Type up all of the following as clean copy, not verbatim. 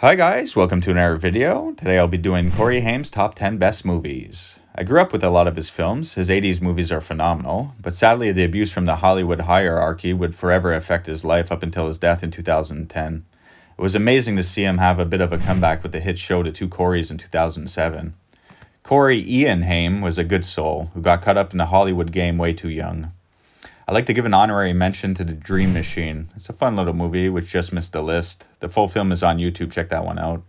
Hi guys, welcome to another video. Today I'll be doing Corey Haim's top 10 best movies. I grew up with a lot of his films. His 80s movies are phenomenal, but sadly the abuse from the Hollywood hierarchy would forever affect his life up until his death in 2010. It was amazing to see him have a bit of a comeback with the hit show The Two Coreys in 2007. Corey Ian Haim was a good soul who got caught up in the Hollywood game way too young. I'd like to give an honorary mention to The Dream Machine. It's a fun little movie which just missed the list. The full film is on YouTube, check that one out.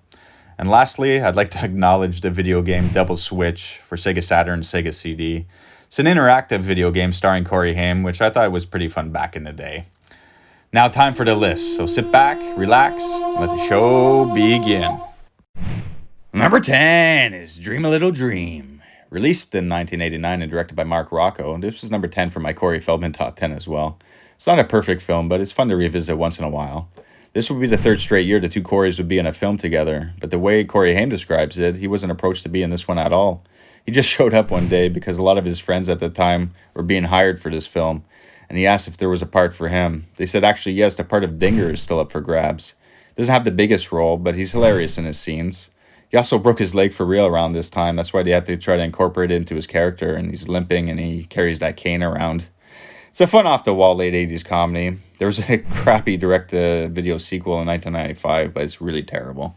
And lastly, I'd like to acknowledge the video game Double Switch for Sega Saturn and Sega CD. It's an interactive video game starring Corey Haim, which I thought was pretty fun back in the day. Now time for the list, so sit back, relax, and let the show begin. Number 10 is Dream a Little Dream. Released in 1989 and directed by Mark Rocco, this was number 10 for my Corey Feldman top 10 as well. It's not a perfect film, but it's fun to revisit once in a while. This would be the third straight year the two Coreys would be in a film together, but the way Corey Haim describes it, he wasn't approached to be in this one at all. He just showed up one day because a lot of his friends at the time were being hired for this film, and he asked if there was a part for him. They said actually yes, the part of Daigler is still up for grabs. Doesn't have the biggest role, but he's hilarious in his scenes. He also broke his leg for real around this time. That's why they had to try to incorporate it into his character, and he's limping and he carries that cane around. It's a fun off-the-wall late 80s comedy. There was a crappy direct-to-video sequel in 1995, but it's really terrible.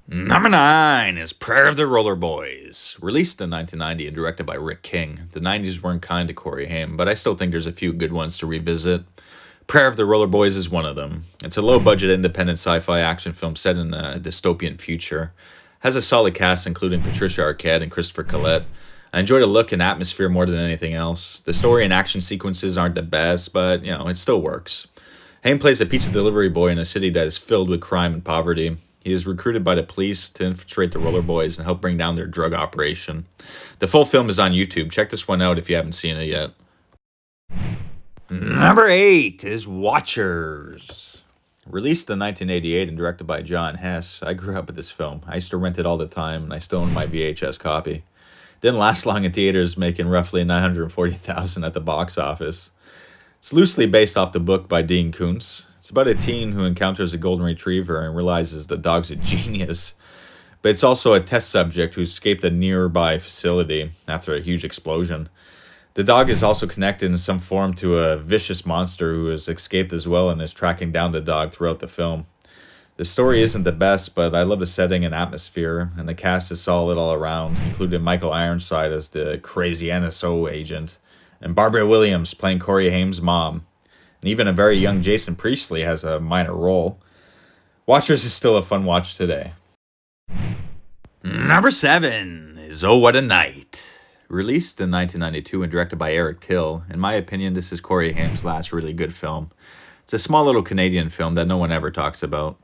Number 9 is Prayer of the Roller Boys. Released in 1990 and directed by Rick King. The 90s weren't kind to Corey Haim, but I still think there's a few good ones to revisit. Prayer of the Roller Boys is one of them. It's a low-budget independent sci-fi action film set in a dystopian future. Has a solid cast including Patricia Arquette and Christopher Collette. I enjoy the look and atmosphere more than anything else. The story and action sequences aren't the best, but, it still works. Haim plays a pizza delivery boy in a city that is filled with crime and poverty. He is recruited by the police to infiltrate the Roller Boys and help bring down their drug operation. The full film is on YouTube. Check this one out if you haven't seen it yet. Number 8 is Watchers. Released in 1988 and directed by John Hess, I grew up with this film. I used to rent it all the time, and I still own my VHS copy. Didn't last long in theaters, making roughly $940,000 at the box office. It's loosely based off the book by Dean Koontz. It's about a teen who encounters a golden retriever and realizes the dog's a genius. But it's also a test subject who escaped a nearby facility after a huge explosion. The dog is also connected in some form to a vicious monster who has escaped as well and is tracking down the dog throughout the film. The story isn't the best, but I love the setting and atmosphere, and the cast is solid all around, including Michael Ironside as the crazy NSO agent, and Barbara Williams playing Corey Haim's mom. And even a very young Jason Priestley has a minor role. Watchers is still a fun watch today. Number 7 is Oh What a Night. Released in 1992 and directed by Eric Till, in my opinion, this is Corey Haim's last really good film. It's a small little Canadian film that no one ever talks about.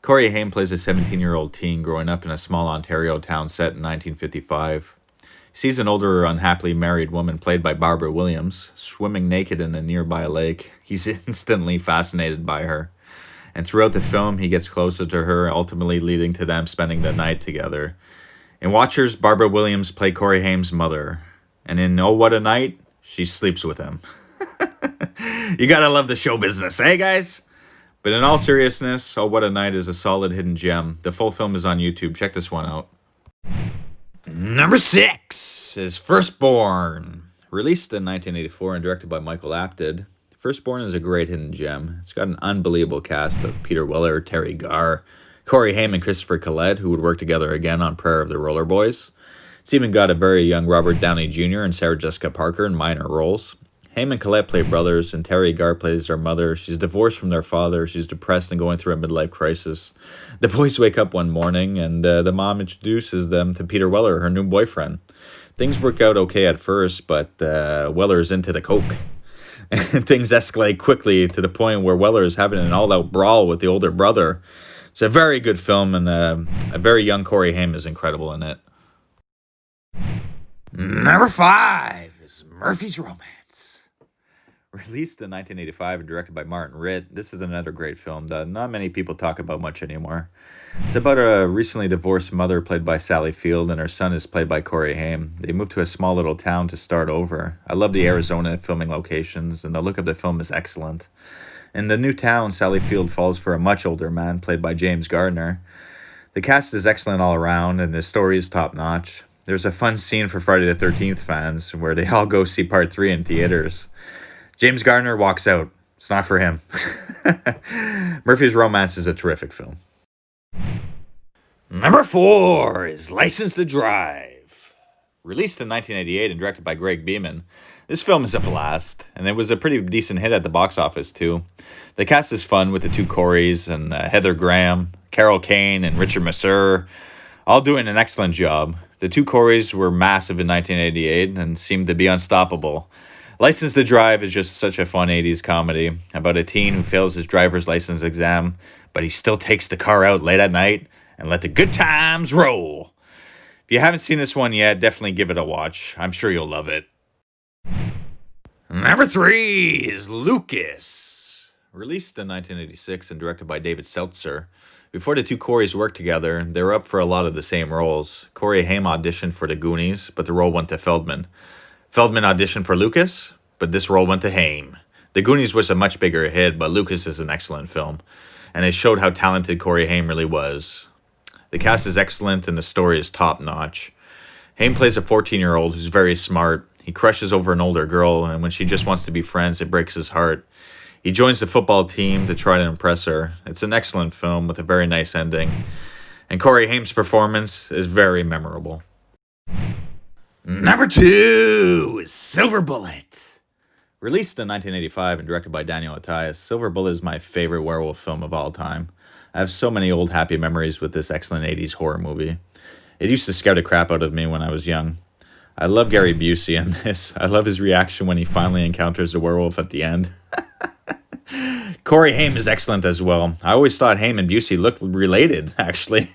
Corey Haim plays a 17-year-old teen growing up in a small Ontario town set in 1955. He sees an older, unhappily married woman played by Barbara Williams swimming naked in a nearby lake. He's instantly fascinated by her. And throughout the film, he gets closer to her, ultimately leading to them spending the night together. In Watchers, Barbara Williams played Corey Haim's mother. And in Oh What a Night, she sleeps with him. You gotta love the show business, eh guys? But in all seriousness, Oh What a Night is a solid hidden gem. The full film is on YouTube. Check this one out. Number 6 is Firstborn. Released in 1984 and directed by Michael Apted. Firstborn is a great hidden gem. It's got an unbelievable cast of Peter Weller, Terry Garr, Corey Haim and Christopher Collette, who would work together again on Prayer of the Roller Boys. It's even got a very young Robert Downey Jr. and Sarah Jessica Parker in minor roles. Haim and Collette play brothers, and Terry Garr plays their mother. She's divorced from their father. She's depressed and going through a midlife crisis. The boys wake up one morning, and the mom introduces them to Peter Weller, her new boyfriend. Things work out okay at first, but Weller's into the coke. And things escalate quickly to the point where Weller is having an all-out brawl with the older brother. It's a very good film, and a very young Corey Haim is incredible in it. Number 5 is Murphy's Romance. Released in 1985 and directed by Martin Ritt, this is another great film that not many people talk about much anymore. It's about a recently divorced mother played by Sally Field, and her son is played by Corey Haim. They moved to a small little town to start over. I love the Arizona filming locations, and the look of the film is excellent. In the new town, Sally Field falls for a much older man played by James Gardner. The cast is excellent all around, and the story is top-notch. There's a fun scene for Friday the 13th fans where they all go see part 3 in theaters. James Gardner walks out. It's not for him. Murphy's Romance is a terrific film. Number 4 is License to Drive. Released in 1988 and directed by Greg Beeman, this film is a blast, and it was a pretty decent hit at the box office too. The cast is fun with the two Coreys and Heather Graham, Carol Kane, and Richard Masur, all doing an excellent job. The two Coreys were massive in 1988 and seemed to be unstoppable. License to Drive is just such a fun 80s comedy about a teen who fails his driver's license exam, but he still takes the car out late at night and let the good times roll. If you haven't seen this one yet, definitely give it a watch. I'm sure you'll love it. Number 3 is Lucas. Released in 1986 and directed by David Seltzer. Before the two Coreys worked together, they were up for a lot of the same roles. Corey Haim auditioned for The Goonies, but the role went to Feldman. Feldman auditioned for Lucas, but this role went to Haim. The Goonies was a much bigger hit, but Lucas is an excellent film, and it showed how talented Corey Haim really was. The cast is excellent, and the story is top-notch. Haim plays a 14-year-old who's very smart. He crushes over an older girl, and when she just wants to be friends, it breaks his heart. He joins the football team to try to impress her. It's an excellent film with a very nice ending, and Corey Haim's performance is very memorable. Number 2 is Silver Bullet. Released in 1985 and directed by Daniel Attias, Silver Bullet is my favorite werewolf film of all time. I have so many old happy memories with this excellent 80s horror movie. It used to scare the crap out of me when I was young. I love Gary Busey in this. I love his reaction when he finally encounters the werewolf at the end. Corey Haim is excellent as well. I always thought Haim and Busey looked related, actually.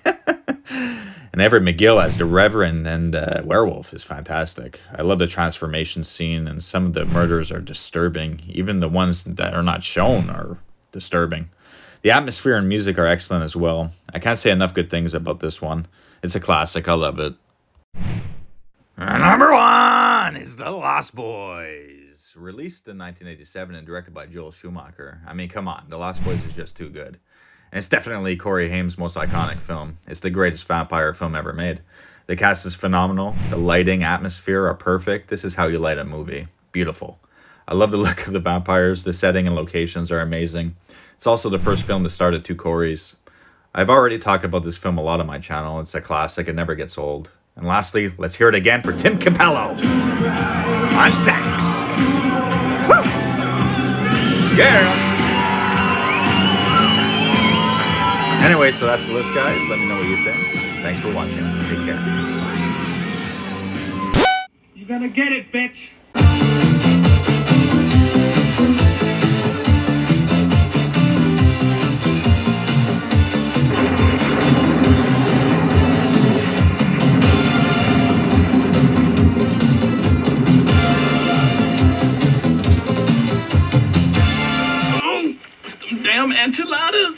And Everett McGill as the Reverend and werewolf is fantastic. I love the transformation scene, and some of the murders are disturbing. Even the ones that are not shown are disturbing. The atmosphere and music are excellent as well. I can't say enough good things about this one. It's a classic. I love it. Number 1 is The Lost Boys. Released in 1987 and directed by Joel Schumacher. I mean, come on. The Lost Boys is just too good. And it's definitely Corey Haim's most iconic film. It's the greatest vampire film ever made. The cast is phenomenal. The lighting, atmosphere are perfect. This is how you light a movie. Beautiful. I love the look of the vampires. The setting and locations are amazing. It's also the first film to start at two Coreys. I've already talked about this film a lot on my channel. It's a classic. It never gets old. And lastly, let's hear it again for Tim Capello on sax. Woo! Yeah! Anyway, so that's the list, guys. Let me know what you think. Thanks for watching. Take care. You better get it, bitch. Damn enchiladas!